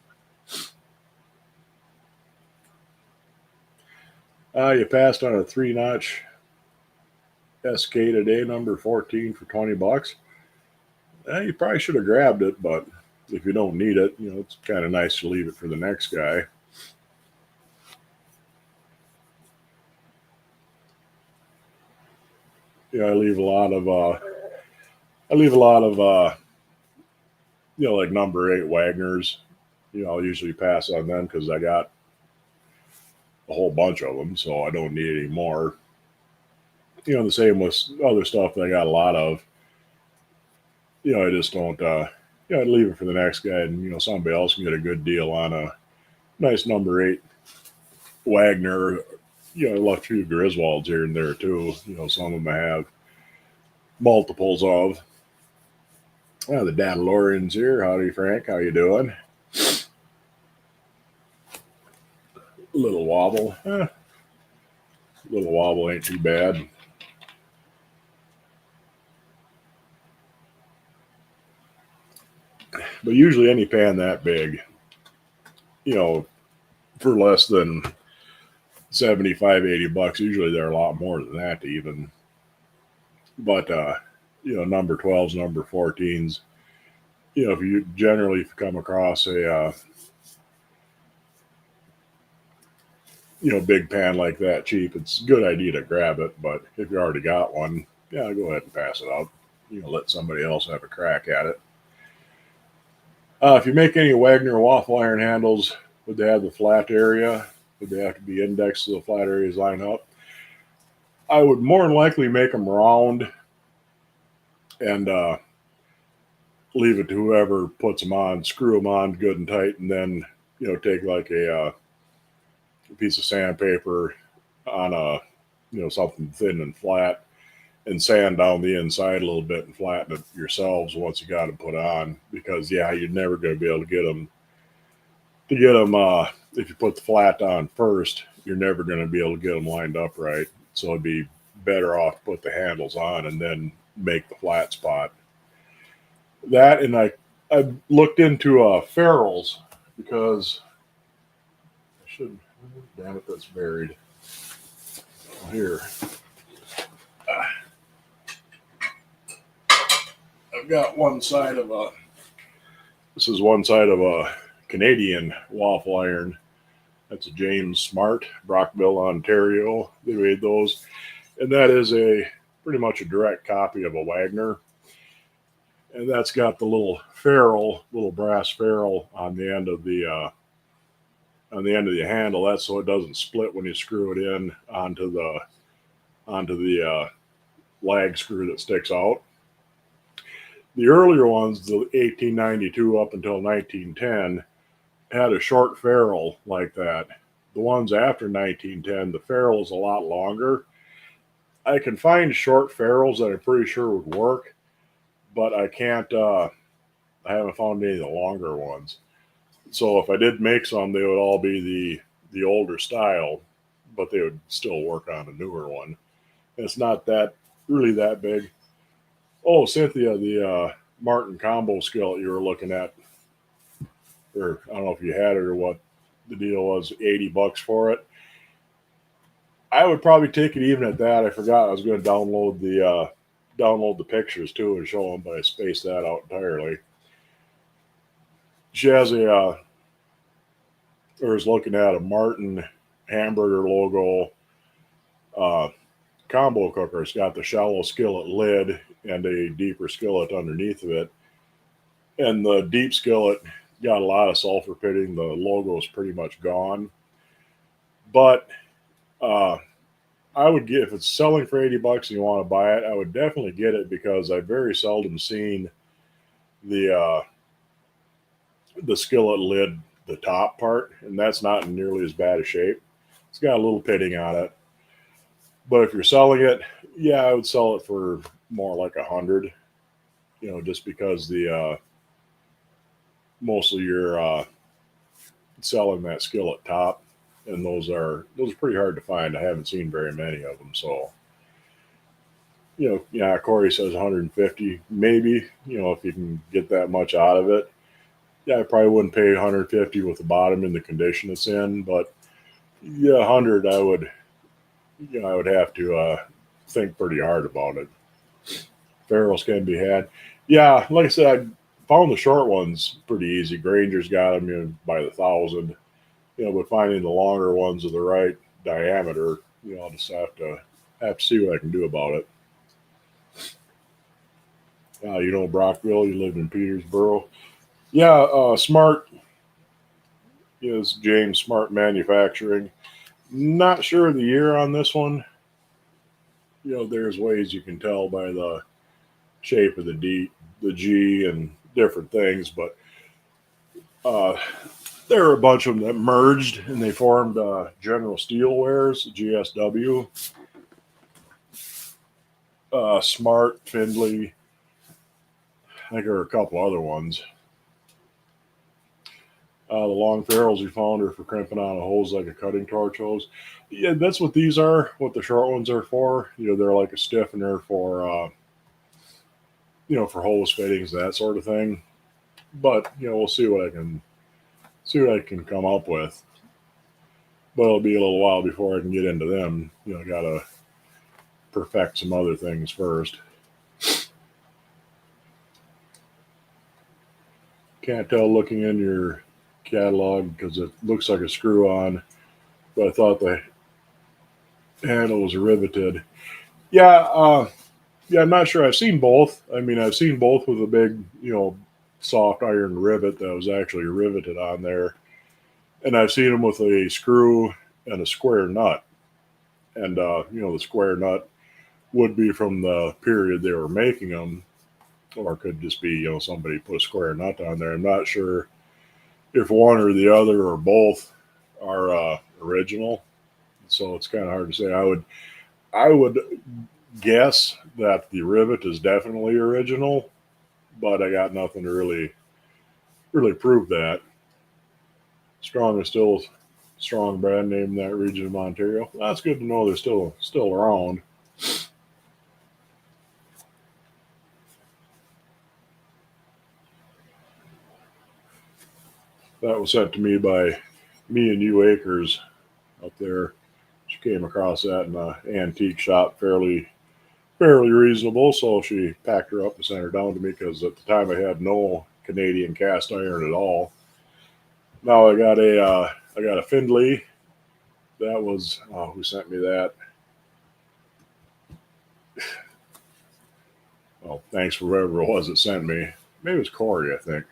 You passed on a 3-notch SK today, number 14 for $20. You probably should have grabbed it, but if you don't need it, it's kind of nice to leave it for the next guy. I leave a lot of like number 8 Wagners. I'll usually pass on them because I got a whole bunch of them, so I don't need any more. The same with other stuff that I got a lot of. I just don't. I leave it for the next guy, and somebody else can get a good deal on a nice number 8 Wagner. I left a few Griswolds here and there too. Some of them I have multiples of. The Dadalorians here. Howdy, Frank. How you doing? Little wobble. Little wobble ain't too bad. But usually any pan that big, for less than 75, $80, usually they're a lot more than that even. But, number 12s, number 14s, if you generally come across a, big pan like that cheap, it's a good idea to grab it. But if you already got one, yeah, go ahead and pass it out. Let somebody else have a crack at it. If you make any Wagner waffle iron handles, would they have the flat area? Would they have to be indexed so the flat areas line up? I would more than likely make them round and leave it to whoever puts them on, screw them on good and tight, and then take like a piece of sandpaper on a something thin and flat, and sand down the inside a little bit and flatten it yourselves once you got them put on. Because you're never going to be able to get them. If you put the flat on first, you're never going to be able to get them lined up right. So it'd be better off to put the handles on and then make the flat spot. That, and I looked into ferrules because I should. Damn it, that's buried. Here. I've got one side of a. This is one side of a Canadian waffle iron. That's a James Smart, Brockville, Ontario. They made those, and that is pretty much a direct copy of a Wagner. And that's got the little brass ferrule on the end of the handle. That's so it doesn't split when you screw it in onto the lag screw that sticks out. The earlier ones, the 1892 up until 1910, had a short ferrule like that. The ones after 1910, the ferrule is a lot longer. I can find short ferrules that I'm pretty sure would work, but I can't. I haven't found any of the longer ones. So if I did make some, they would all be the older style, but they would still work on a newer one. And it's not really that big. Oh, Cynthia, the Martin combo skillet you were looking at, or I don't know if you had it or what the deal was, $80 for it. I would probably take it even at that. I forgot I was going to download the pictures too and show them, but I spaced that out entirely. She has or is looking at a Martin hamburger logo combo cooker. It's got the shallow skillet lid and a deeper skillet underneath of it. And the deep skillet got a lot of sulfur pitting. The logo is pretty much gone. But I would get, if it's selling for $80 and you want to buy it, I would definitely get it because I've very seldom seen the the skillet lid, the top part, and that's not in nearly as bad a shape. It's got a little pitting on it, but if you're selling it, yeah, I would sell it for more like 100. Just because the mostly you're selling that skillet top, and those are pretty hard to find. I haven't seen very many of them, so yeah, Corey says 150, maybe. If you can get that much out of it, yeah, I probably wouldn't pay 150 with the bottom in the condition it's in, but yeah, 100, I would have to think pretty hard about it. Ferrules can be had. Yeah, like I said, I found the short ones pretty easy. Granger's got them by the thousand, but finding the longer ones of the right diameter, I'll just have to see what I can do about it. Brockville, you lived in Petersboro. Yeah, Smart is James Smart Manufacturing. Not sure of the year on this one. There's ways you can tell by the shape of the G, and different things, but uh, there are a bunch of them that merged and they formed General Steelwares, GSW, Smart, Findlay. I think there are a couple other ones. The long ferrules we found are for crimping on a hose like a cutting torch hose. Yeah, that's what these are. What the short ones are for. They're like a stiffener for for hose fittings, that sort of thing. But we'll see what I can come up with. But it'll be a little while before I can get into them. I gotta perfect some other things first. Can't tell looking in your catalog because it looks like a screw on, but I thought the handle was riveted. Yeah, yeah, I'm not sure. I've seen both. I mean, I've seen both with a big, soft iron rivet that was actually riveted on there, and I've seen them with a screw and a square nut. And the square nut would be from the period they were making them, or it could just be somebody put a square nut on there. I'm not sure if one or the other or both are original, so it's kind of hard to say. I would guess that the rivet is definitely original, but I got nothing to really prove that. Strong is still strong brand name in that region of Ontario. Well, that's good to know they're still around. That was sent to me by Me and You Acres up there. She came across that in an antique shop, fairly reasonable. So she packed her up and sent her down to me because at the time I had no Canadian cast iron at all. Now I got a Findlay. That was who sent me that. Well, thanks for whoever it was that sent me. Maybe it was Corey, I think.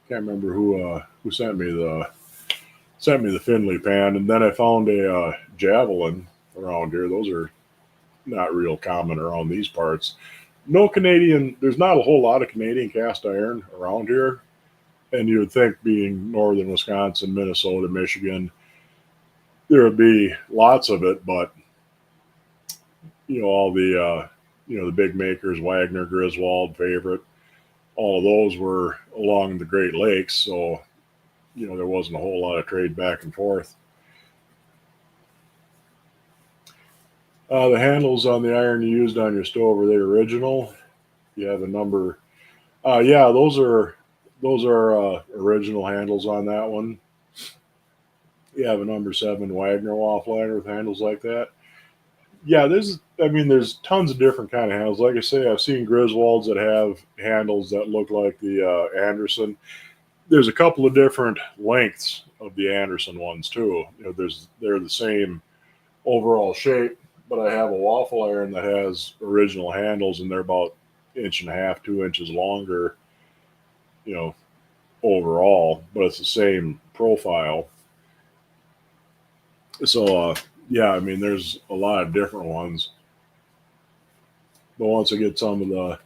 Can't remember who sent me the Findlay pan, and then I found a javelin around here. Those are not real common around these parts. No Canadian. There's not a whole lot of Canadian cast iron around here, and you would think, being northern Wisconsin, Minnesota, Michigan, there would be lots of it, but all the big makers, Wagner, Griswold, Favorite, all of those were along the Great Lakes, so there wasn't a whole lot of trade back and forth. The handles on the iron you used on your stove, are they original? You have a number. Yeah, those are original handles on that one. You have a number 7 Wagner waffle iron with handles like that. Yeah, there's tons of different kind of handles. Like I say, I've seen Griswolds that have handles that look like the Anderson. There's a couple of different lengths of the Anderson ones too. They're the same overall shape, but I have a waffle iron that has original handles, and they're about 1.5 inches, 2 inches longer, you know, overall, but it's the same profile. So yeah, I mean, there's a lot of different ones. But once I get some of the,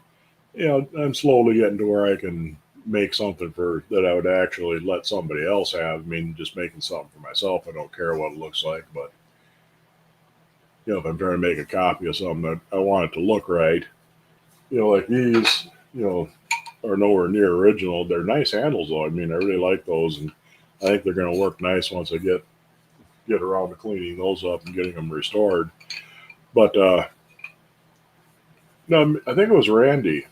I'm slowly getting to where I can make something for that I would actually let somebody else have. I mean, just making something for myself, I don't care what it looks like. But if I'm trying to make a copy of something that I want it to look right, like these, are nowhere near original. They're nice handles though. I mean, I really like those, and I think they're going to work nice once I get around to cleaning those up and getting them restored. But no, I think it was Randy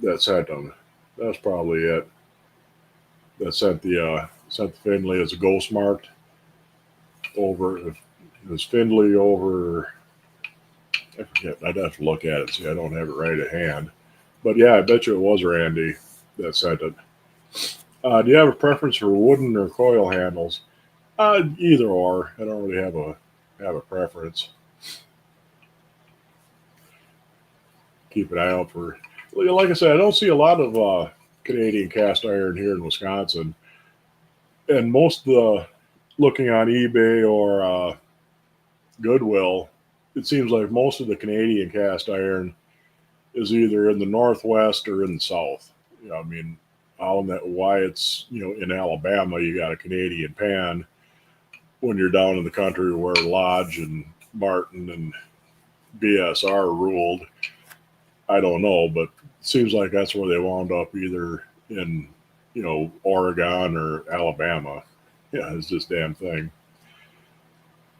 that sent them. That's probably it. That sent the Findlay as a ghost marked over. It was Findlay over. I forget. I'd have to look at it. See, I don't have it right at hand. But yeah, I bet you it was Randy that sent it. Do you have a preference for wooden or coil handles? Either or. I don't really have a preference. Keep an eye out for. Like I said, I don't see a lot of Canadian cast iron here in Wisconsin, and most of the looking on eBay or Goodwill, it seems like most of the Canadian cast iron is either in the Northwest or in the South. I mean, on that why it's in Alabama you got a Canadian pan when you're down in the country where Lodge and Martin and BSR ruled. I don't know, but it seems like that's where they wound up either in Oregon or Alabama. Yeah, it's just damn thing.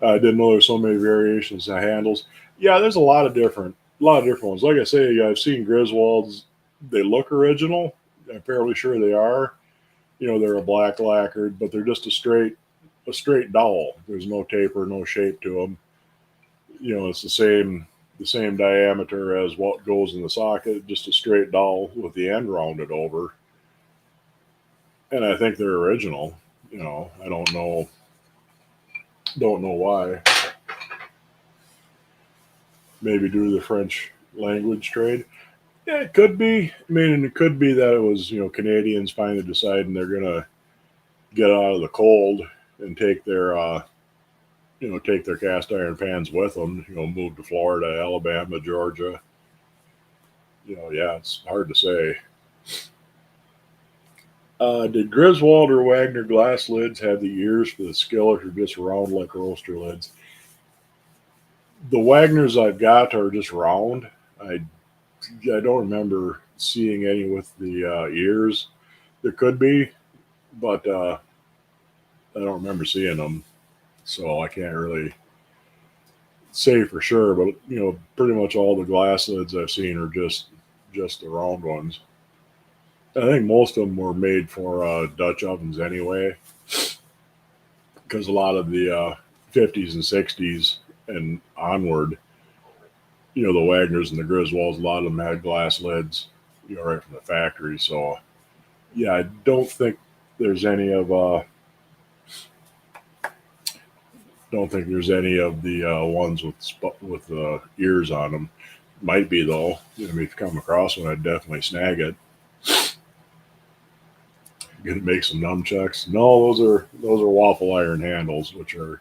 I didn't know there's so many variations of handles. Yeah, there's a lot of different ones. Like I say, I've seen Griswolds. They look original. I'm fairly sure they are. They're a black lacquered, but they're just a straight dowel. There's no taper, no shape to them. It's the same diameter as what goes in the socket, just a straight dowel with the end rounded over. And I think they're original. I don't know why. Maybe due to the French language trade. Yeah, it could be. I mean, it could be that it was Canadians finally deciding they're gonna get out of the cold and take their cast iron pans with them. Move to Florida, Alabama, Georgia. Yeah, it's hard to say. Did Griswold or Wagner glass lids have the ears for the skillet or just round like roaster lids? The Wagners I've got are just round. I don't remember seeing any with the ears. There could be, but I don't remember seeing them, so I can't really say for sure. But pretty much all the glass lids I've seen are just the round ones. I think most of them were made for Dutch ovens anyway, because a lot of the 50s and 60s and onward, the Wagners and the Griswolds, a lot of them had glass lids, right from the factory. So yeah, I there's any of uh, don't think there's any of the ones with ears on them. Might be though. If you come across one, I'd definitely snag it. Get to make some nunchucks. No, those are waffle iron handles, which are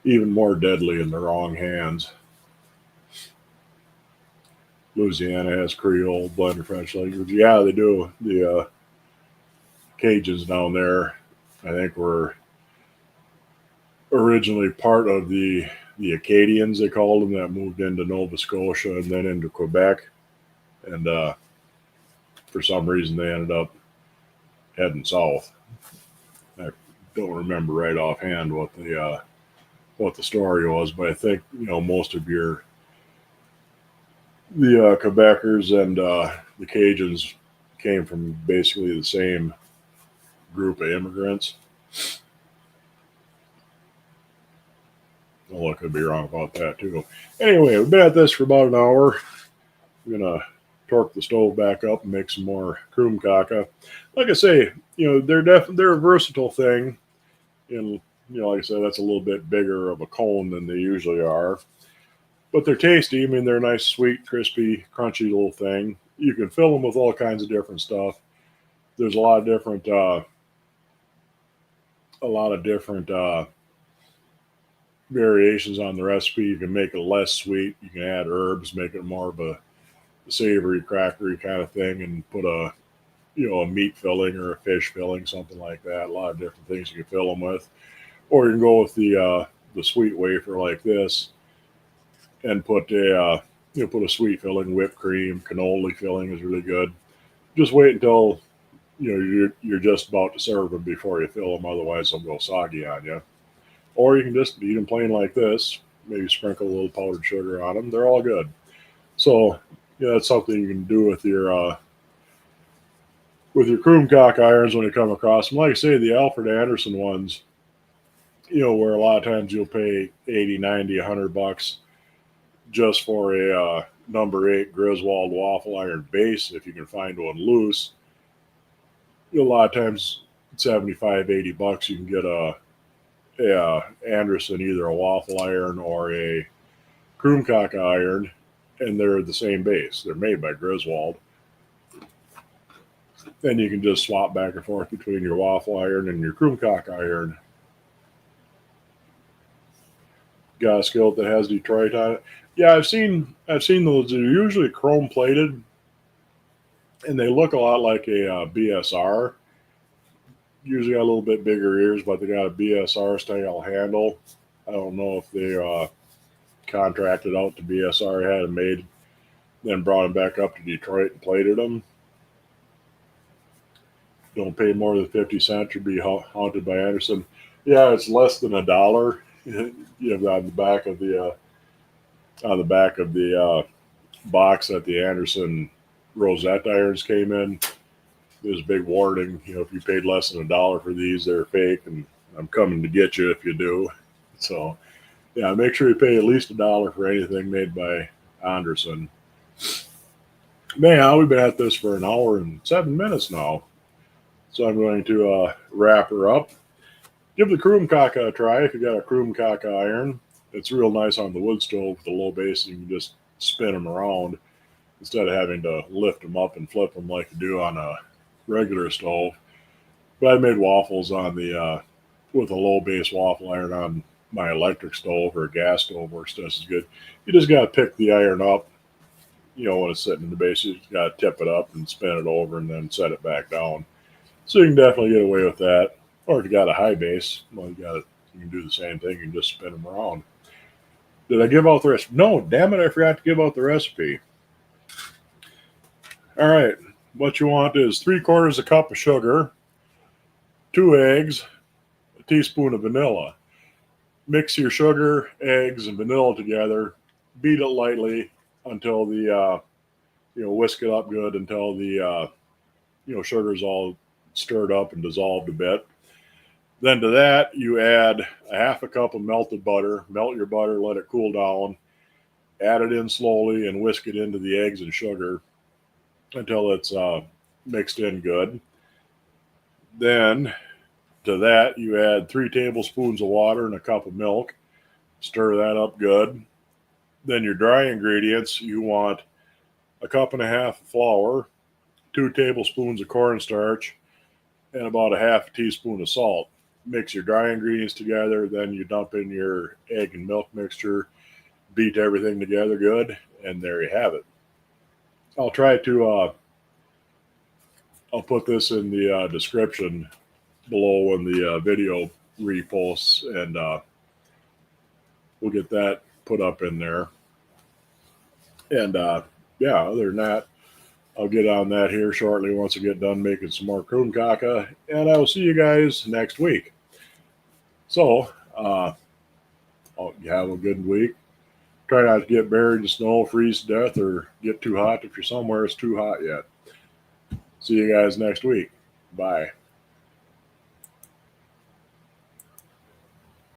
even more deadly in the wrong hands. Louisiana has Creole, blended French language. Yeah, they do. The Cajuns down there, I think, were originally part of the Acadians, they called them, that moved into Nova Scotia and then into Quebec. And for some reason, they ended up heading south. I don't remember right offhand what the story was, but I think most of the Quebecers and the Cajuns came from basically the same group of immigrants. Well, I could be wrong about that too. Anyway, we've been at this for about an hour. I'm gonna torque the stove back up and make some more krumkake. Like I say, they're a versatile thing, and like I said, that's a little bit bigger of a cone than they usually are. But they're tasty. I mean, they're a nice, sweet, crispy, crunchy little thing. You can fill them with all kinds of different stuff. There's a lot of different variations on the recipe. You can make it less sweet. You can add herbs, make it more of a savory, crackery kind of thing, and put a a meat filling or a fish filling, something like that. A lot of different things you can fill them with, or you can go with the sweet wafer like this and put a put a sweet filling, whipped cream, cannoli filling is really good. Just wait until you're just about to serve them before you fill them, otherwise they'll go soggy on you. Or you can just eat them plain like this. Maybe sprinkle a little powdered sugar on them. They're all good. So that's something you can do with your Krumkake irons when you come across them. Like I say, the Alfred Anderson ones, where a lot of times you'll pay 80, 90, $100 just for a number 8 Griswold waffle iron base. If you can find one loose, a lot of times 75, $80 you can get a Anderson, either a waffle iron or a Krumkake iron, and they're the same base. They're made by Griswold. Then you can just swap back and forth between your waffle iron and your Krumkake iron. Got a skillet that has Detroit on it. Yeah, I've seen those. They're usually chrome plated, and they look a lot like a BSR. Usually got a little bit bigger ears, but they got a BSR style handle. I don't know if they contracted out to BSR, had them made, then brought them back up to Detroit and plated them. Don't pay more than 50 cents. You'd be haunted by Anderson. Yeah, it's less than $1. On the back of the box that the Anderson Rosette irons came in, there's a big warning. If you paid less than $1 for these, they're fake, and I'm coming to get you if you do. So, yeah, make sure you pay at least $1 for anything made by Anderson. Man, we've been at this for an hour and 7 minutes now. So I'm going to wrap her up. Give the Krumkake a try if you got a Krumkake iron. It's real nice on the wood stove with the low base. You can just spin them around instead of having to lift them up and flip them like you do on a regular stove. But I made waffles on the with a low base waffle iron on my electric stove, or a gas stove works just as good. You just got to pick the iron up. When it's sitting in the base, you just got to tip it up and spin it over and then set it back down. So you can definitely get away with that. Or if you got a high base, well, you can do the same thing. You can just spin them around. Did I give out the recipe? No, damn it, I forgot to give out the recipe. All right, what you want is 3/4 cup of sugar, 2 eggs, a teaspoon of vanilla. Mix your sugar, eggs, and vanilla together. Beat it lightly until the whisk it up good until the sugar's all stirred up and dissolved a bit. Then to that, you add a 1/2 cup of melted butter. Melt your butter, let it cool down. Add it in slowly and whisk it into the eggs and sugar until it's mixed in good. Then to that, you add 3 tablespoons of water and a cup of milk. Stir that up good. Then your dry ingredients, you want a 1.5 cups of flour, 2 tablespoons of cornstarch, and about a 1/2 teaspoon of salt. Mix your dry ingredients together, then you dump in your egg and milk mixture, beat everything together good, and there you have it. I'll put this in the description below when the video reposts, and we'll get that put up in there. And other than that, I'll get on that here shortly once I get done making some more Krumkake, and I will see you guys next week. So, you have a good week. Try not to get buried in snow, freeze to death, or get too hot if you're somewhere it's too hot yet. See you guys next week. Bye.